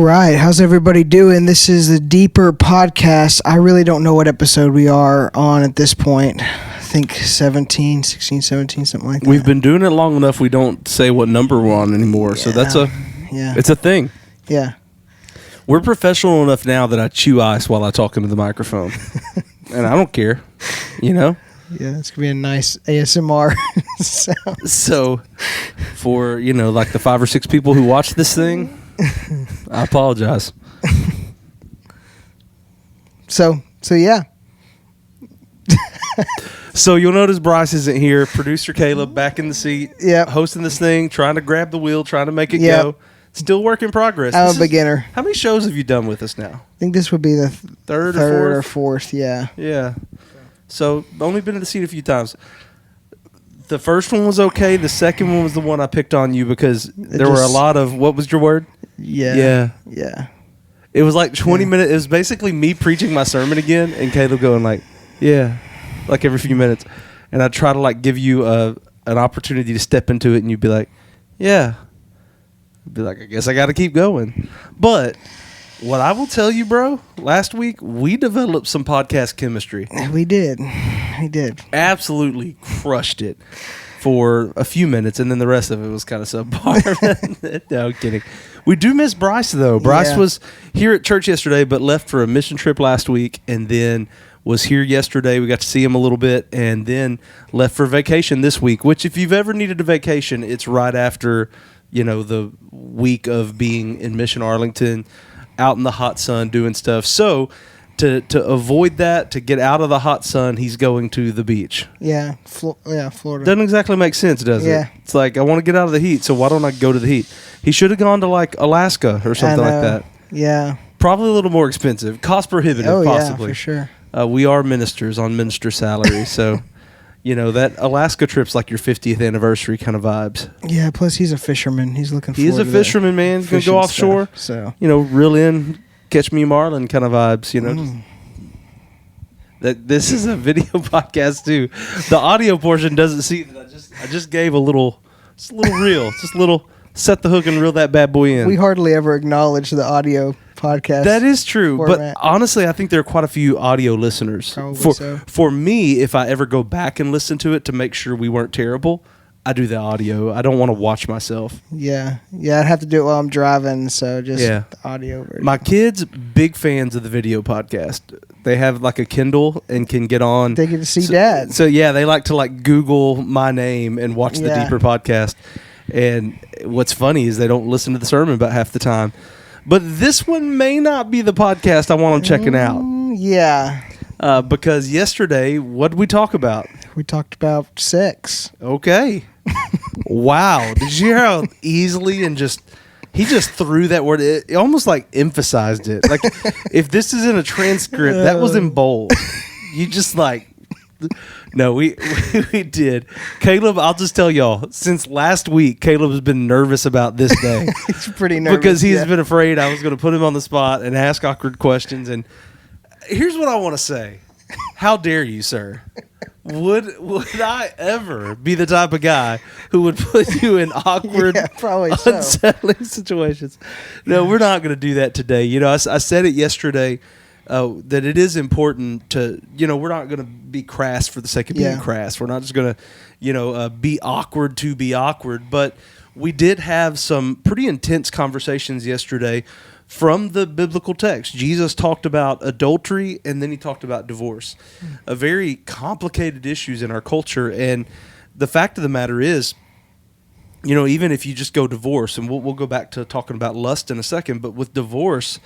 right. How's everybody doing? This is the Deeper Podcast. I really don't know what episode we are on at this point. I think 16, 17, something like that. We've been doing it long enough we don't say what number we're on anymore. So it's a thing. Yeah. We're professional enough now that I chew ice while I talk into the microphone. And I don't care, you know? Yeah, it's going to be a nice ASMR sound. So for, like the 5 or 6 people who watch this thing, I apologize. So yeah. So you'll notice Bryce isn't here. Producer Caleb back in the seat, hosting this thing, trying to grab the wheel, trying to make it go. Still work in progress. I'm a beginner. How many shows have you done with us now? I think this would be the third or fourth, yeah. Yeah. So only been in the seat a few times. The first one was okay. The second one was the one I picked on you because there were a lot of, what was your word? Yeah. It was like 20 minutes. It was basically me preaching my sermon again and Caleb going like every few minutes. And I'd try to like give you an opportunity to step into it and you'd be like, yeah. I'd be like, I guess I got to keep going. But what I will tell you, bro, last week we developed some podcast chemistry. We did. Absolutely crushed it for a few minutes, and then the rest of it was kind of subpar. No, I'm kidding. We do miss Bryce, though. Bryce was here at church yesterday, but left for a mission trip last week, and then was here yesterday. We got to see him a little bit, and then left for vacation this week, which if you've ever needed a vacation, it's right after, the week of being in Mission Arlington, out in the hot sun doing stuff. So to avoid that, to get out of the hot sun, he's going to the beach. Yeah, Florida. Doesn't exactly make sense, does it? It's like, I want to get out of the heat, so why don't I go to the heat? He should have gone to like Alaska or something like that. Yeah. Probably a little more expensive. Cost prohibitive, possibly. Yeah, for sure. We are ministers on minister salary, so that Alaska trip's like your 50th anniversary kind of vibes. Yeah, plus he's a fisherman. He's looking forward to He's a fisherman, man. He's going to go offshore. So reel in, catch me marlin kind of vibes, That this is a video podcast too. The audio portion doesn't see that. I just gave a little reel. Just a little set the hook and reel that bad boy in. We hardly ever acknowledge the audio podcast. That is true, format. But honestly, I think there are quite a few audio listeners. Probably so. For me, if I ever go back and listen to it to make sure we weren't terrible, I do the audio. I don't want to watch myself. Yeah, I'd have to do it while I'm driving, so just the audio version. My kids, big fans of the video podcast. They have like a Kindle and can get on. They get to see Dad. So they like to like Google my name and watch the Deeper podcast. And what's funny is they don't listen to the sermon about half the time. But this one may not be the podcast I want them checking out. Yeah. Because yesterday, what did we talk about? We talked about sex. Okay. Wow. Did you hear how easily and he just threw that word? It almost like emphasized it. Like if this is in a transcript, that was in bold. You just like... No, we did. Caleb, I'll just tell y'all, since last week, Caleb has been nervous about this day. He's pretty nervous. Because he's been afraid I was going to put him on the spot and ask awkward questions. And here's what I want to say. How dare you, sir? Would I ever be the type of guy who would put you in awkward, unsettling situations? No, we're not going to do that today. I said it yesterday. That it is important to, we're not going to be crass for the sake of being crass. We're not just going to, be awkward to be awkward. But we did have some pretty intense conversations yesterday from the biblical text. Jesus talked about adultery and then he talked about divorce. Very complicated issues in our culture. And the fact of the matter is, even if you just go divorce, and we'll go back to talking about lust in a second, but with divorce,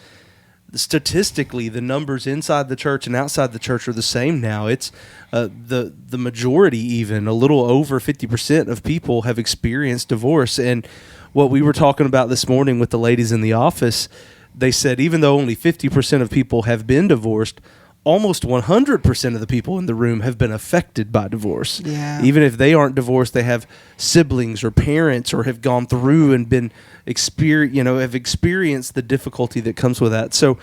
statistically, the numbers inside the church and outside the church are the same now. It's the majority, even a little over 50% of people have experienced divorce. And what we were talking about this morning with the ladies in the office, they said even though only 50% of people have been divorced, almost 100% of the people in the room have been affected by divorce. Yeah. Even if they aren't divorced, they have siblings or parents or have gone through and been have experienced the difficulty that comes with that. So,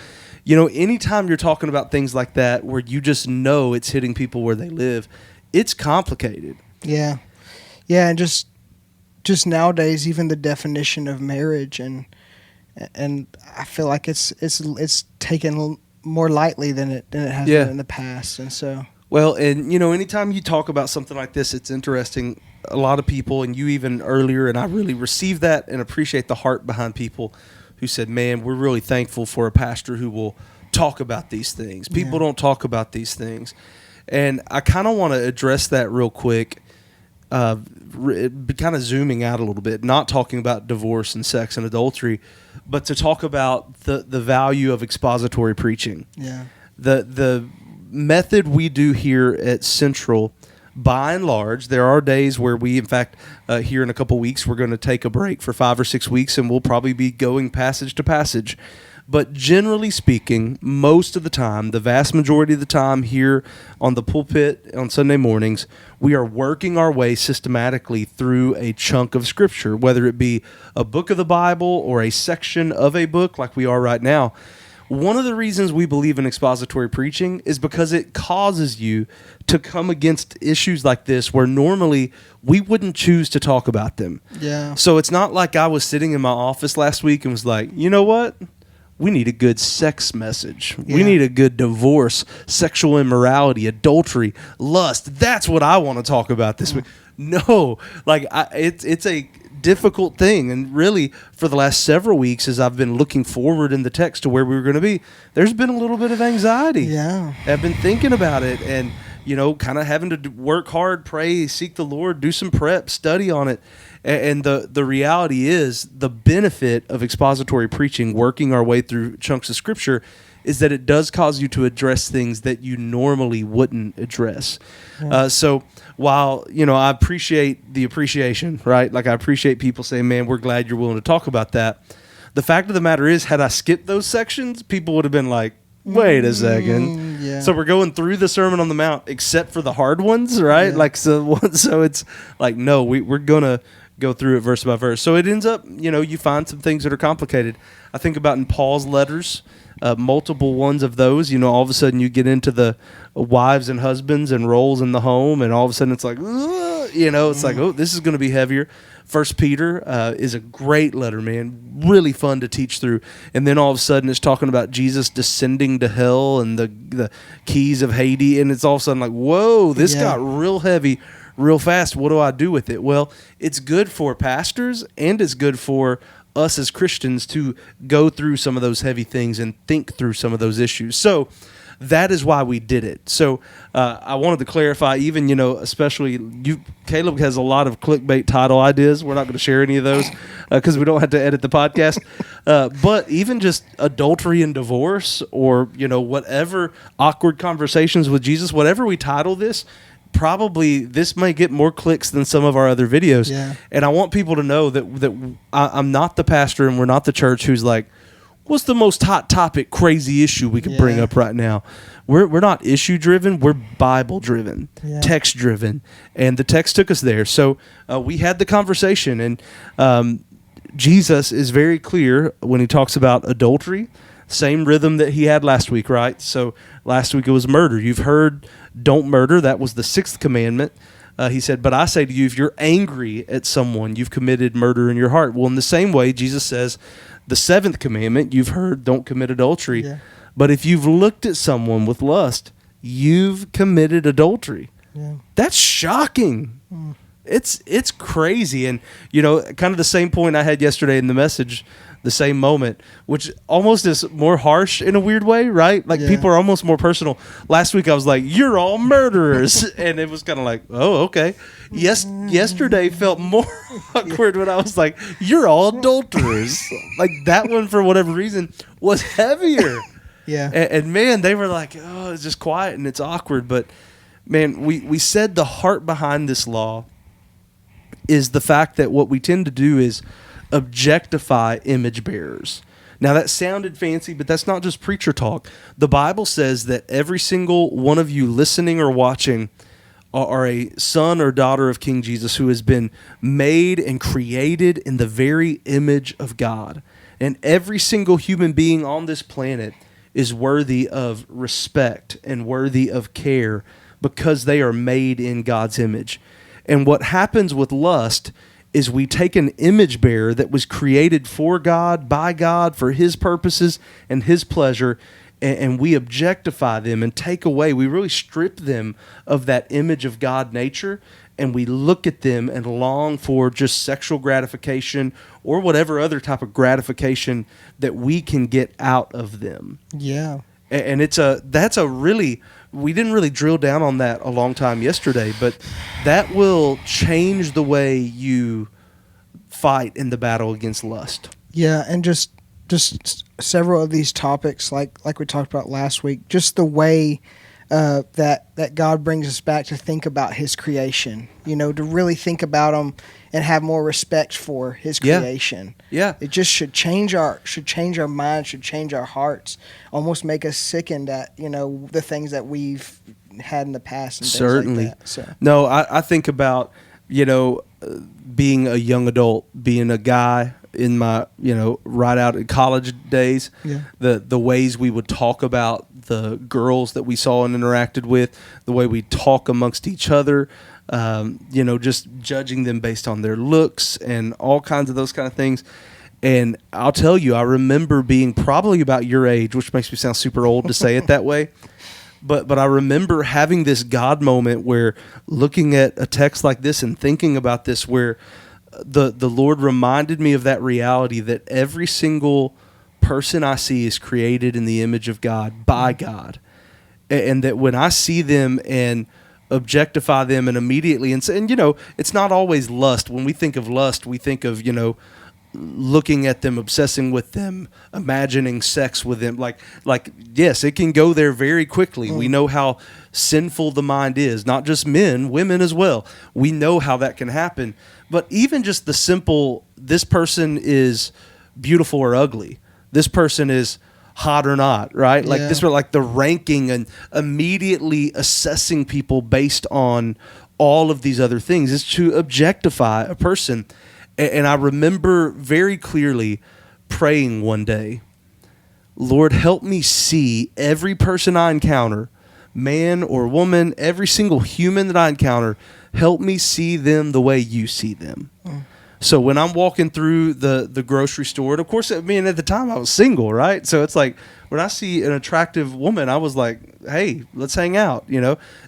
anytime you're talking about things like that where you just know it's hitting people where they live, it's complicated. Yeah. Yeah, and just nowadays, even the definition of marriage and and I feel like it's taken more lightly than it has Yeah. been in the past, and so. Well, and anytime you talk about something like this, it's interesting. A lot of people, and you even earlier, and I really received that and appreciate the heart behind people who said, "Man, we're really thankful for a pastor who will talk about these things. People don't talk about these things," and I kind of want to address that real quick. Kind of zooming out a little bit, not talking about divorce and sex and adultery, but to talk about the value of expository preaching. Yeah. The method we do here at Central, by and large, there are days where we, in fact, here in a couple weeks, we're going to take a break for 5 or 6 weeks, and we'll probably be going passage to passage. But generally speaking, most of the time, the vast majority of the time here on the pulpit on Sunday mornings, we are working our way systematically through a chunk of Scripture, whether it be a book of the Bible or a section of a book like we are right now. One of the reasons we believe in expository preaching is because it causes you to come against issues like this where normally we wouldn't choose to talk about them. Yeah. So it's not like I was sitting in my office last week and was like, you know what? We need a good sex message. Yeah. We need a good divorce, sexual immorality, adultery, lust. That's what I want to talk about this week. No, it's a difficult thing, and really for the last several weeks, as I've been looking forward in the text to where we were going to be, there's been a little bit of anxiety. Yeah. I've been thinking about it, and kind of having to work hard, pray, seek the Lord, do some prep, study on it. And the reality is, the benefit of expository preaching, working our way through chunks of Scripture, is that it does cause you to address things that you normally wouldn't address. So while, I appreciate the appreciation, right? Like, I appreciate people saying, man, we're glad you're willing to talk about that. The fact of the matter is, had I skipped those sections, people would have been like, wait a second. Yeah. So we're going through the Sermon on the Mount except for the hard ones, right? Yeah. So it's like, no, we're going to go through it verse by verse. So it ends up, you find some things that are complicated. I think about in Paul's letters, multiple ones of those, all of a sudden you get into the wives and husbands and roles in the home, and all of a sudden it's like, it's like, oh, this is going to be heavier. First Peter is a great letter, man, really fun to teach through. And then all of a sudden it's talking about Jesus descending to hell and the keys of Hades, and it's all of a sudden like, whoa, this got real heavy real fast. What do I do with it? Well, it's good for pastors, and it's good for us as Christians to go through some of those heavy things and think through some of those issues. So that is why we did it. So I wanted to clarify, even, especially Caleb has a lot of clickbait title ideas. We're not going to share any of those because we don't have to edit the podcast. But even just adultery and divorce, or, whatever, awkward conversations with Jesus, whatever we title this, probably this may get more clicks than some of our other videos. Yeah. And I want people to know that I'm not the pastor, and we're not the church who's like, what's the most hot topic, crazy issue we could bring up right now? We're not issue driven. We're Bible driven, text driven, and the text took us there. So we had the conversation, and Jesus is very clear when he talks about adultery. Same rhythm that he had last week, right? So last week it was murder. You've heard, don't murder. That was the 6th commandment. He said, but I say to you, if you're angry at someone, you've committed murder in your heart. Well, in the same way, Jesus says, the 7th commandment, you've heard, don't commit adultery. Yeah. But if you've looked at someone with lust, you've committed adultery. Yeah. That's shocking. It's crazy. And, kind of the same point I had yesterday in the message, the same moment, which almost is more harsh in a weird way, right? Like, people are almost more personal. Last week I was like, you're all murderers. And it was kind of like, oh, okay. Yesterday felt more awkward when I was like, you're all adulterers. Like, that one, for whatever reason, was heavier. Yeah. And man, they were like, oh, it's just quiet and it's awkward. But man, we said the heart behind this law is the fact that what we tend to do is objectify image bearers. Now, that sounded fancy, but that's not just preacher talk. The Bible says that every single one of you listening or watching are a son or daughter of King Jesus who has been made and created in the very image of God. And every single human being on this planet is worthy of respect and worthy of care because they are made in God's image. And what happens with lust is we take an image bearer that was created for God, by God, for his purposes and his pleasure, and we objectify them and take away, we really strip them of that image of God nature, and we look at them and long for just sexual gratification or whatever other type of gratification that we can get out of them. Yeah. And that's a really, we didn't really drill down on that a long time yesterday, but that will change the way you fight in the battle against lust. Yeah, and just several of these topics, like we talked about last week, just the way that God brings us back to think about His creation, to really think about Him and have more respect for His creation. Yeah, it just should change our minds, should change our hearts, almost make us sickened at the things that we've had in the past. And certainly. Things like that, so. No, I think about being a young adult, being a guy in my right out of college days. Yeah. The ways we would talk about the girls that we saw and interacted with, the way we talk amongst each other, just judging them based on their looks and all kinds of those kind of things. And I'll tell you, I remember being probably about your age, which makes me sound super old to say it that way. But I remember having this God moment where looking at a text like this and thinking about this, where the Lord reminded me of that reality that every single person I see is created in the image of God, by God. And that when I see them and objectify them and immediately, and it's not always lust. When we think of lust, we think of, looking at them, obsessing with them, imagining sex with them. Like yes, it can go there very quickly. We know how sinful the mind is, not just men, women as well. We know how that can happen. But even just the simple, this person is beautiful or ugly, this person is hot or not, right? Like this, like the ranking and immediately assessing people based on all of these other things is to objectify a person. And I remember very clearly praying one day, Lord, help me see every person I encounter, man or woman, every single human that I encounter, help me see them the way you see them. So when I'm walking through the grocery store, and of course, at the time I was single, right? So it's like when I see an attractive woman, I was like, hey, let's hang out.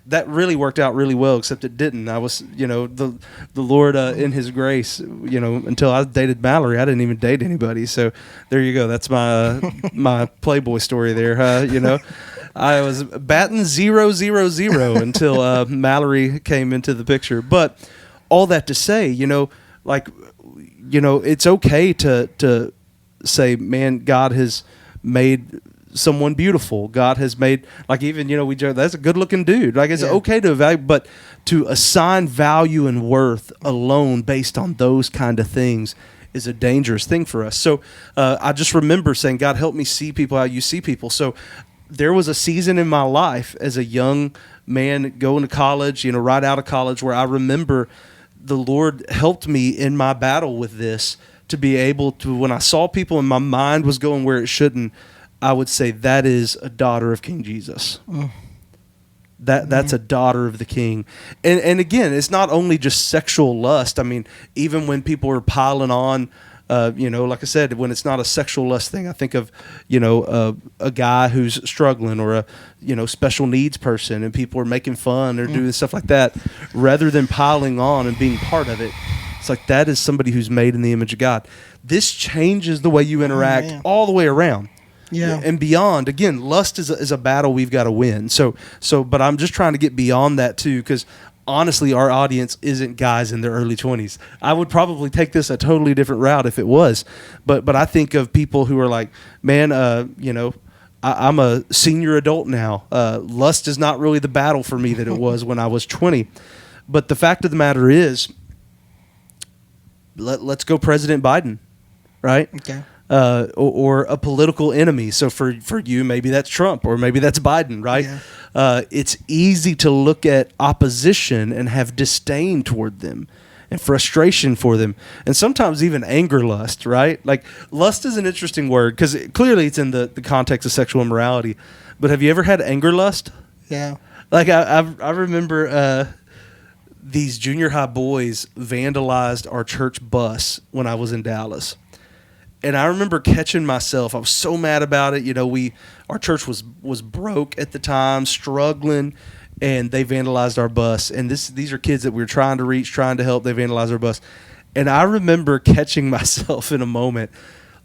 That really worked out really well, except it didn't. I was, the Lord in His grace, until I dated Mallory, I didn't even date anybody. So there you go. That's my my Playboy story there. I was batting 0-0-0 until Mallory came into the picture. But all that to say, it's okay to say, man, God has made someone beautiful. God has made, we joke, that's a good looking dude. It's okay to evaluate, but to assign value and worth alone based on those kind of things is a dangerous thing for us. So I just remember saying, God, help me see people how you see people. So there was a season in my life as a young man going to college, right out of college, where I remember the Lord helped me in my battle with this to be able to, when I saw people and my mind was going where it shouldn't, I would say that is a daughter of King Jesus. That's a daughter of the King. And again, it's not only just sexual lust. Even when people are piling on, like I said, when it's not a sexual lust thing, I think of, a guy who's struggling or a, special needs person, and people are making fun or doing stuff like that, rather than piling on and being part of it. It's like that is somebody who's made in the image of God. This changes the way you interact all the way around. Yeah. And beyond. Again, lust is a battle we've got to win. So, but I'm just trying to get beyond that too, because honestly, our audience isn't guys in their early 20s. I would probably take this a totally different route if it was. But I think of people who are like, man, I'm a senior adult now. Lust is not really the battle for me that it was when I was 20. But the fact of the matter is, let's go President Biden, right? Okay. Or a political enemy. So for you, maybe that's Trump or maybe that's Biden, right? Yeah. It's easy to look at opposition and have disdain toward them and frustration for them, and sometimes even anger lust, right? Like, lust is an interesting word because clearly it's in the context of sexual immorality. But have you ever had anger lust? Yeah. Like, I remember these junior high boys vandalized our church bus when I was in Dallas. And I remember catching myself. I was so mad about it. You know, our church was broke at the time, struggling, and they vandalized our bus. And these are kids that we were trying to reach, trying to help. They vandalized our bus. And I remember catching myself in a moment,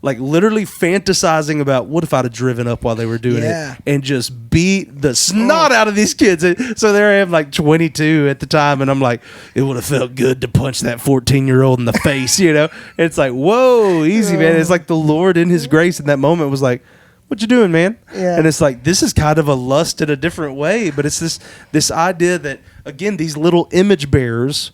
like literally fantasizing about what if I'd have driven up while they were doing it and just beat the snot out of these kids. So there I am, like 22 at the time, and I'm like, it would have felt good to punch that 14-year-old in the face, you know? It's like, whoa, easy, man. It's like the Lord in his grace in that moment was like, what you doing, man? Yeah. And it's like, this is kind of a lust in a different way, but it's this idea that, again, these little image bearers,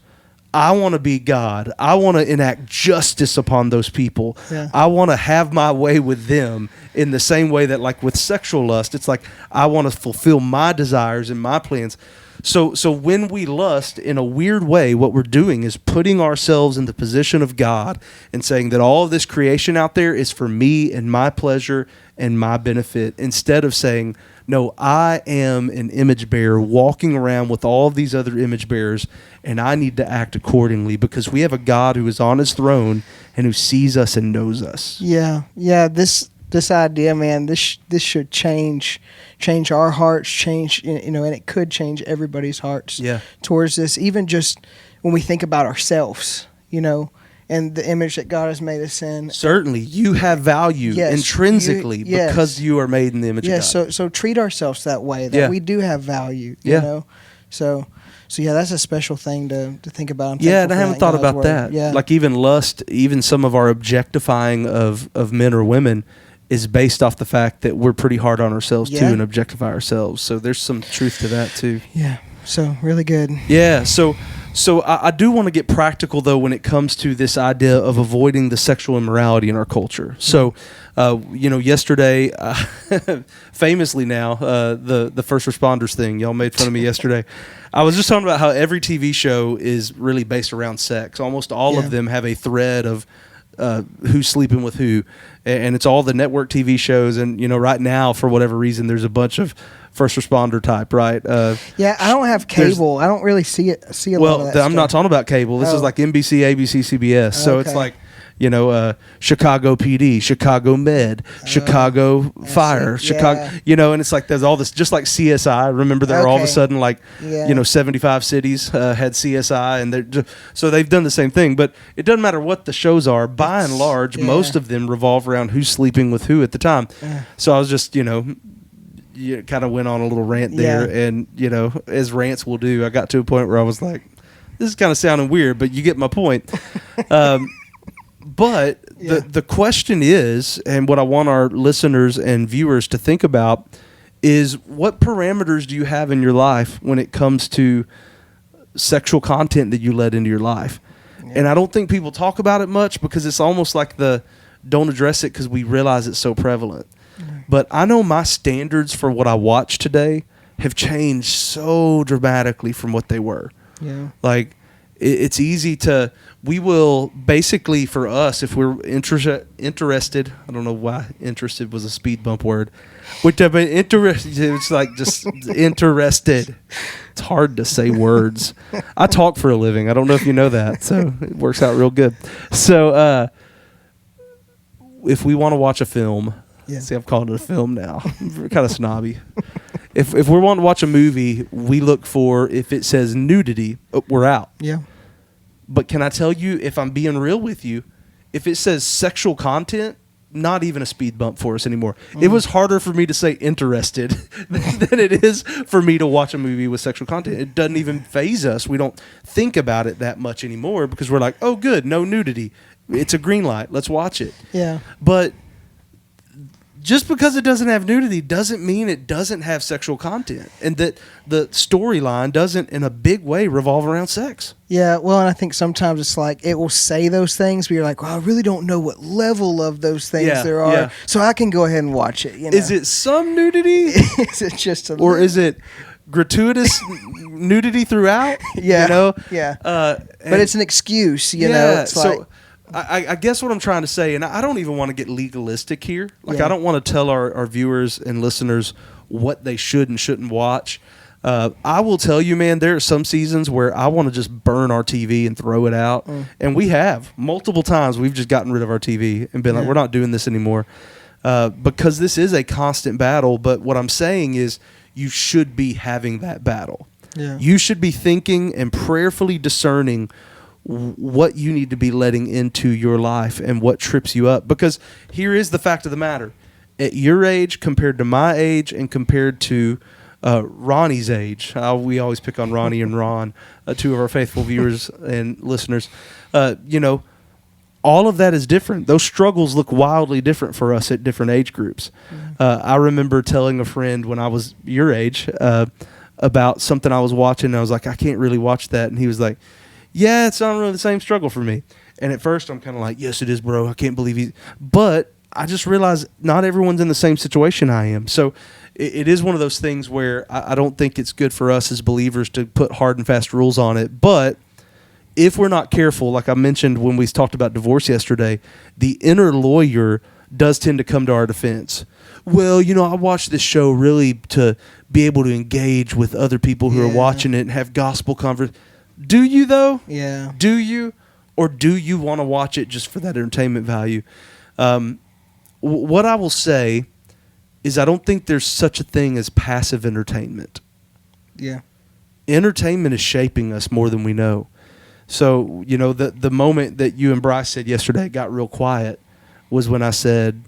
I want to be God. I want to enact justice upon those people. Yeah. I want to have my way with them in the same way that, like with sexual lust, it's like I want to fulfill my desires and my plans. So when we lust, in a weird way, what we're doing is putting ourselves in the position of God and saying that all of this creation out there is for me and my pleasure and my benefit, instead of saying, no, I am an image bearer walking around with all of these other image bearers, and I need to act accordingly because we have a God who is on his throne and who sees us and knows us. Yeah. This idea, man, this should change our hearts, change, you know, and it could change everybody's hearts towards this. Even just when we think about ourselves, you know, and the image that God has made us in. Certainly, you have value intrinsically because you are made in the image of God. So treat ourselves that way, that we do have value, you know. So yeah, that's a special thing to think about. And I haven't thought about that. Yeah. Like even lust, even some of our objectifying of men or women is based off the fact that we're pretty hard on ourselves too and objectify ourselves. So there's some truth to that too. Yeah. So really good. Yeah. So I do want to get practical though when it comes to this idea of avoiding the sexual immorality in our culture. So, you know, yesterday, famously now, the first responders thing, y'all made fun of me yesterday. I was just talking about how every TV show is really based around sex. Almost all of them have a thread of who's sleeping with who, and it's all the network TV shows. And you know, right now, for whatever reason, there's a bunch of first responder type, right? I don't have cable. I don't really see a lot of that. Well, I'm not talking about cable. This is like NBC, ABC, CBS. So it's like, you know, Chicago PD, Chicago Med, Chicago Fire, Chicago, you know, and it's like there's all this, just like CSI. Remember, there all of a sudden, like, you know, 75 cities had CSI, and so they've done the same thing. But it doesn't matter what the shows are. By and large, most of them revolve around who's sleeping with who at the time. So I was just, you know, kind of went on a little rant there, and you know, as rants will do, I got to a point where I was like, this is kind of sounding weird, but you get my point. But the question is, and what I want our listeners and viewers to think about is, what parameters do you have in your life when it comes to sexual content that you let into your life? And I don't think people talk about it much because it's almost like don't address it because we realize it's so prevalent. But I know my standards for what I watch today have changed so dramatically from what they were. Yeah. Like, it's easy to, we will basically, for us, if we're interested, I don't know why interested was a speed bump word. It's like just interested. It's hard to say words. I talk for a living. I don't know if you know that, so it works out real good. So if we want to watch a film, see, I've called it a film now. I'm kind of snobby. If we want to watch a movie, we look for, if it says nudity, we're out. Yeah. But can I tell you, if I'm being real with you, if it says sexual content, not even a speed bump for us anymore. It was harder for me to say interested than it is for me to watch a movie with sexual content. It doesn't even faze us. We don't think about it that much anymore because we're like, oh, good, no nudity. It's a green light. Let's watch it. Yeah. But just because it doesn't have nudity doesn't mean it doesn't have sexual content, and that the storyline doesn't in a big way revolve around sex. Yeah, well, and I think sometimes it's like it will say those things, but you're like, well, I really don't know what level of those things there are, so I can go ahead and watch it. You know? Is it some nudity? Is it just or is it gratuitous nudity throughout? Yeah, you know? Yeah. But it's an excuse, you know? It's so, I guess what I'm trying to say, and I don't even want to get legalistic here. Like, I don't want to tell our viewers and listeners what they should and shouldn't watch. I will tell you, man, there are some seasons where I want to just burn our TV and throw it out. And we have multiple times we've just gotten rid of our TV and been like, we're not doing this anymore. Because this is a constant battle. But what I'm saying is you should be having that battle. Yeah. You should be thinking and prayerfully discerning what you need to be letting into your life and what trips you up. Because here is the fact of the matter. At your age compared to my age and compared to Ronnie's age, we always pick on Ronnie and Ron, two of our faithful viewers and listeners, all of that is different. Those struggles look wildly different for us at different age groups. I remember telling a friend when I was your age about something I was watching, and I was like, I can't really watch that. And he was like, yeah, it's not really the same struggle for me. And at first I'm kind of like, yes, it is, bro. I can't believe he... But I just realized not everyone's in the same situation I am. So it is one of those things where I don't think it's good for us as believers to put hard and fast rules on it. But if we're not careful, like I mentioned when we talked about divorce yesterday, the inner lawyer does tend to come to our defense. Well, I watched this show really to be able to engage with other people who are watching it and have gospel conversation. Do you, though? Yeah. Do you? Or do you want to watch it just for that entertainment value? What I will say is I don't think there's such a thing as passive entertainment. Yeah. Entertainment is shaping us more than we know. So, the moment that you and Bryce said yesterday it got real quiet was when I said,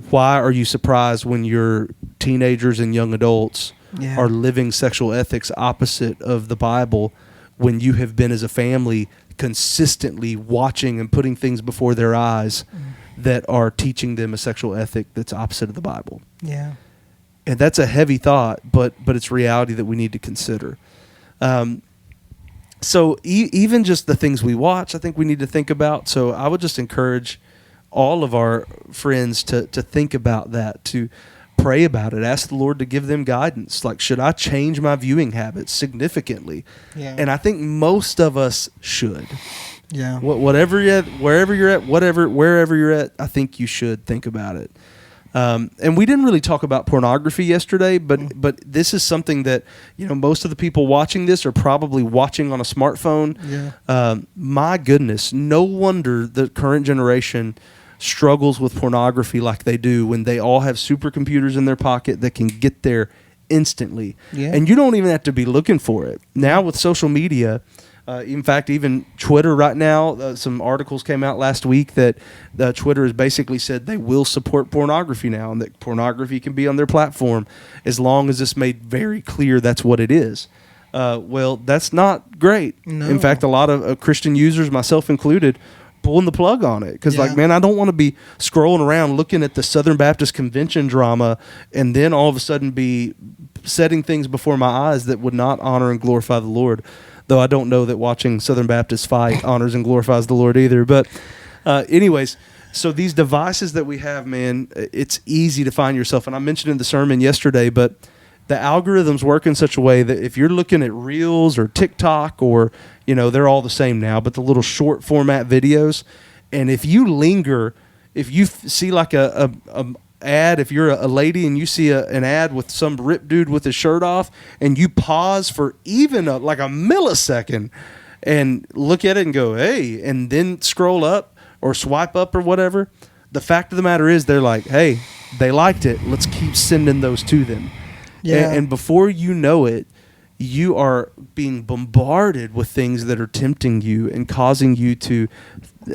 why are you surprised when your teenagers and young adults are living sexual ethics opposite of the Bible when you have been as a family consistently watching and putting things before their eyes that are teaching them a sexual ethic that's opposite of the Bible? Yeah. And that's a heavy thought, but it's reality that we need to consider. So even just the things we watch, I think we need to think about. So I would just encourage all of our friends to think about that, to pray about it, ask the Lord to give them guidance. Like, should I change my viewing habits significantly? Yeah. And I think most of us should. Yeah. Wherever you're at, I think you should think about it. And we didn't really talk about pornography yesterday, but this is something that most of the people watching this are probably watching on a smartphone. Yeah. My goodness, no wonder the current generation struggles with pornography like they do when they all have supercomputers in their pocket that can get there instantly. Yeah. And you don't even have to be looking for it. Now with social media, in fact, even Twitter right now, some articles came out last week that Twitter has basically said they will support pornography now and that pornography can be on their platform as long as it's made very clear that's what it is. Well, that's not great. No. In fact, a lot of Christian users, myself included, pulling the plug on it because man, I don't want to be scrolling around looking at the Southern Baptist Convention drama and then all of a sudden be setting things before my eyes that would not honor and glorify the Lord. Though I don't know that watching Southern Baptists fight honors and glorifies the Lord either. But anyways, so these devices that we have, man, it's easy to find yourself. And I mentioned in the sermon yesterday, but the algorithms work in such a way that if you're looking at Reels or TikTok or, they're all the same now, but the little short format videos, and if you linger, if you see like a ad, if you're a lady and you see an ad with some ripped dude with his shirt off and you pause for even like a millisecond and look at it and go, hey, and then scroll up or swipe up or whatever, the fact of the matter is they're like, hey, they liked it. Let's keep sending those to them. Yeah. And before you know it, you are being bombarded with things that are tempting you and causing you to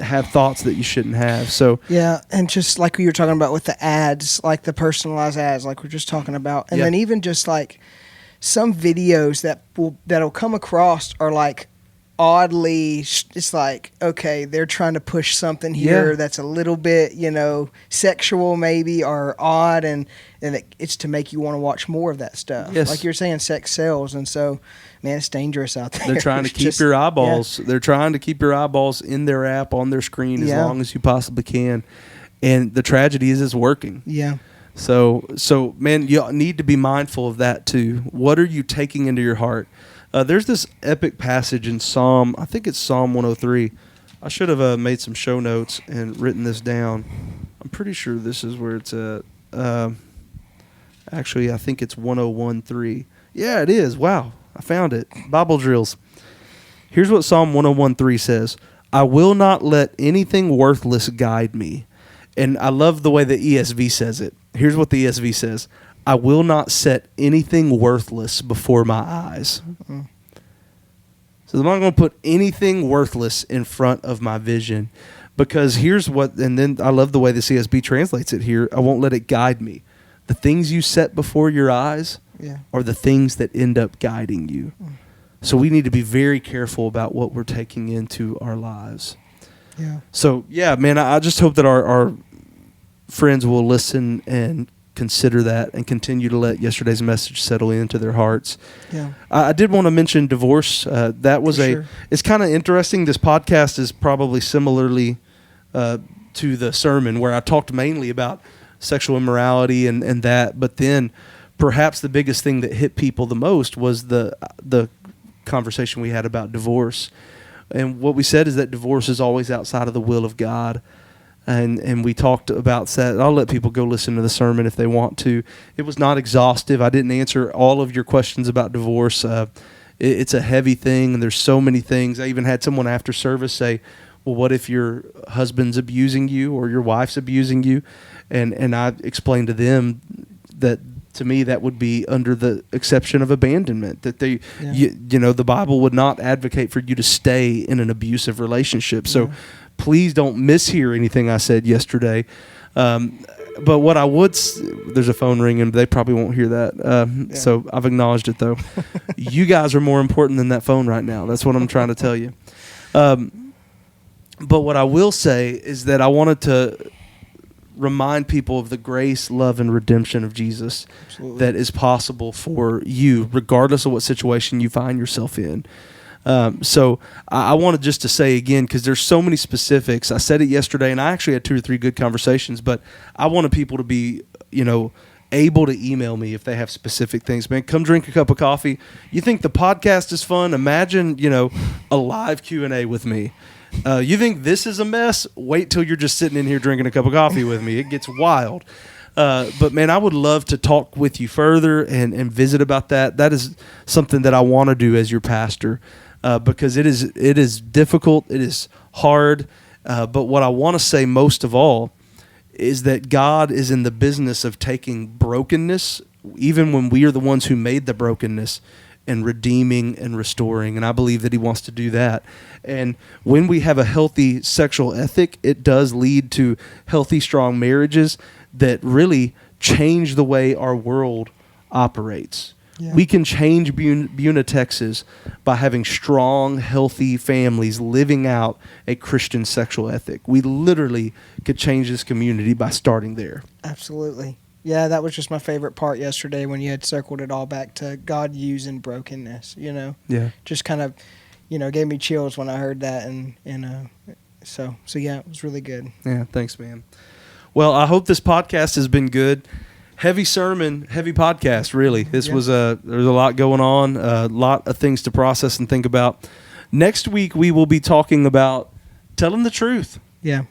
have thoughts that you shouldn't have. So yeah, and just like we were talking about with the ads, like the personalized ads, like we're just talking about, and then even just like some videos that'll come across are like oddly, it's like, okay, they're trying to push something here that's a little bit, sexual maybe or odd, and it's to make you want to watch more of that stuff. Yes. Like you're saying, sex sells, and so, man, it's dangerous out there. They're trying to keep your eyeballs. Yeah. They're trying to keep your eyeballs in their app, on their screen as long as you possibly can. And the tragedy is it's working. Yeah. So man, you need to be mindful of that too. What are you taking into your heart? There's this epic passage in Psalm 103. I should have made some show notes and written this down. I'm pretty sure this is where it's at. Actually, I think it's 101:3. Yeah, it is. Wow, I found it. Bible drills. Here's what Psalm 101:3 says. I will not let anything worthless guide me. And I love the way the ESV says it. Here's what the ESV says. I will not set anything worthless before my eyes. Mm-hmm. So I'm not going to put anything worthless in front of my vision, because here's what, and then I love the way the CSB translates it here. I won't let it guide me. The things you set before your eyes are the things that end up guiding you. So we need to be very careful about what we're taking into our lives. Yeah. So, yeah, man, I just hope that our friends will listen and consider that and continue to let yesterday's message settle into their hearts. Yeah. I did want to mention divorce. That was it's kind of interesting. This podcast is probably similarly to the sermon, where I talked mainly about sexual immorality and that, but then perhaps the biggest thing that hit people the most was the conversation we had about divorce. And what we said is that divorce is always outside of the will of God. And we talked about that. I'll let people go listen to the sermon if they want to. It was not exhaustive. I didn't answer all of your questions about divorce. It's a heavy thing, and there's so many things. I even had someone after service say, well, what if your husband's abusing you or your wife's abusing you? And I explained to them that, to me, that would be under the exception of abandonment, that they, you know, the Bible would not advocate for you to stay in an abusive relationship. So please don't mishear anything I said yesterday. But what I would, there's a phone ringing, they probably won't hear that. So I've acknowledged it, though. You guys are more important than that phone right now. That's what I'm trying to tell you. But what I will say is that I wanted to remind people of the grace, love, and redemption of Jesus. Absolutely. That is possible for you, regardless of what situation you find yourself in. So I wanted just to say again, because there's so many specifics. I said it yesterday, and I actually had 2 or 3 good conversations, but I wanted people to be, able to email me if they have specific things. Man, come drink a cup of coffee. You think the podcast is fun? Imagine, a live Q&A with me. You think this is a mess? Wait till you're just sitting in here drinking a cup of coffee with me. It gets wild. But, man, I would love to talk with you further and visit about that. That is something that I want to do as your pastor, because it is difficult. It is hard. But what I want to say most of all is that God is in the business of taking brokenness, even when we are the ones who made the brokenness, and redeeming and restoring. And I believe that he wants to do that. And when we have a healthy sexual ethic, it does lead to healthy, strong marriages that really change the way our world operates. Yeah. We can change Buna, Texas by having strong, healthy families living out a Christian sexual ethic. We literally could change this community by starting there. Absolutely. Yeah, that was just my favorite part yesterday when you had circled it all back to God using brokenness, Yeah. Just kind of, gave me chills when I heard that. And so yeah, it was really good. Yeah, thanks, man. Well, I hope this podcast has been good. Heavy sermon, heavy podcast, really. This was there's a lot going on, a lot of things to process and think about. Next week, we will be talking about telling the truth. Yeah.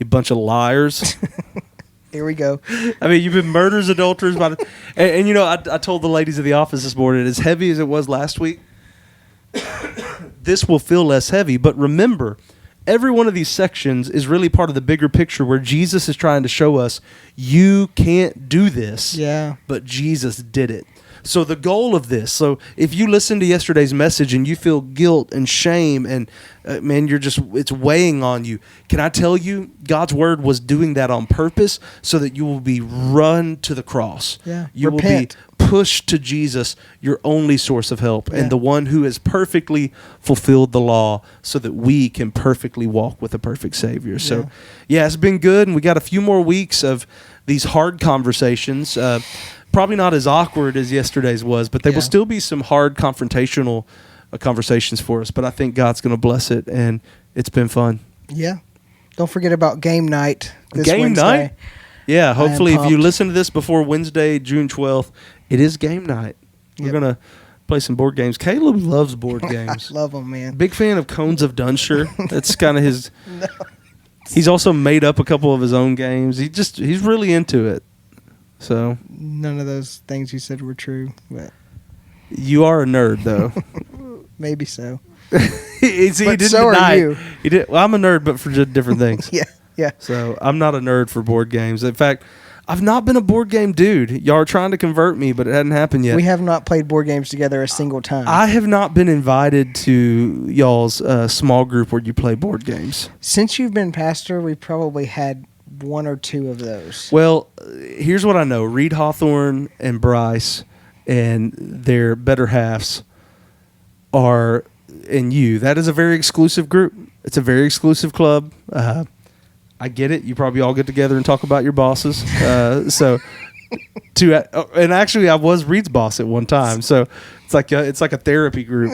You bunch of liars. Here we go. I mean, you've been murderers, adulterers, and I told the ladies of the office this morning, as heavy as it was last week, this will feel less heavy. But remember, every one of these sections is really part of the bigger picture where Jesus is trying to show us you can't do this, but Jesus did it. So the goal of this, so if you listen to yesterday's message and you feel guilt and shame and, man, it's weighing on you, can I tell you, God's word was doing that on purpose so that you will be run to the cross. Yeah. You Repent. will be pushed to Jesus, your only source of help, and the one who has perfectly fulfilled the law so that we can perfectly walk with a perfect Savior. So, it's been good, and we got a few more weeks of these hard conversations. Probably not as awkward as yesterday's was, but there will still be some hard confrontational conversations for us. But I think God's going to bless it, and it's been fun. Yeah. Don't forget about game night this Wednesday. Night? Yeah, hopefully if you listen to this before Wednesday, June 12th, it is game night. We're going to play some board games. Caleb loves board games. Love them, man. Big fan of Cones of Dunshire. That's kind of his... No. He's also made up a couple of his own games. He's really into it. So None of those things you said were true, but you are a nerd, though. maybe so. He But didn't so are deny it. you. He did. Well, I'm a nerd, but for just different things. Yeah. So I'm not a nerd for board games. In fact, I've not been a board game dude. Y'all are trying to convert me, but it hadn't happened yet. We have not played board games together a single time. I have not been invited to y'all's small group where you play board games. Since you've been pastor, we've probably had one or two of those. Well, here's what I know. Reed Hawthorne and Bryce and their better halves are, and you, that is a very exclusive group. It's a very exclusive club. I get it. You probably all get together and talk about your bosses. And actually, I was Reed's boss at one time. So it's like a therapy group.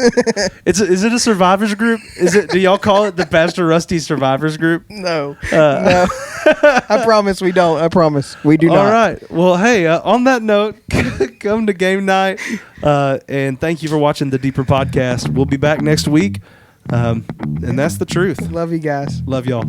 Is it a survivors group? Do y'all call it the Pastor Rusty Survivors Group? No. No. I promise we don't. I promise. We do not. All right. Well, hey, on that note, come to game night. And thank you for watching the Deeper Podcast. We'll be back next week. And that's the truth. Love you guys. Love y'all.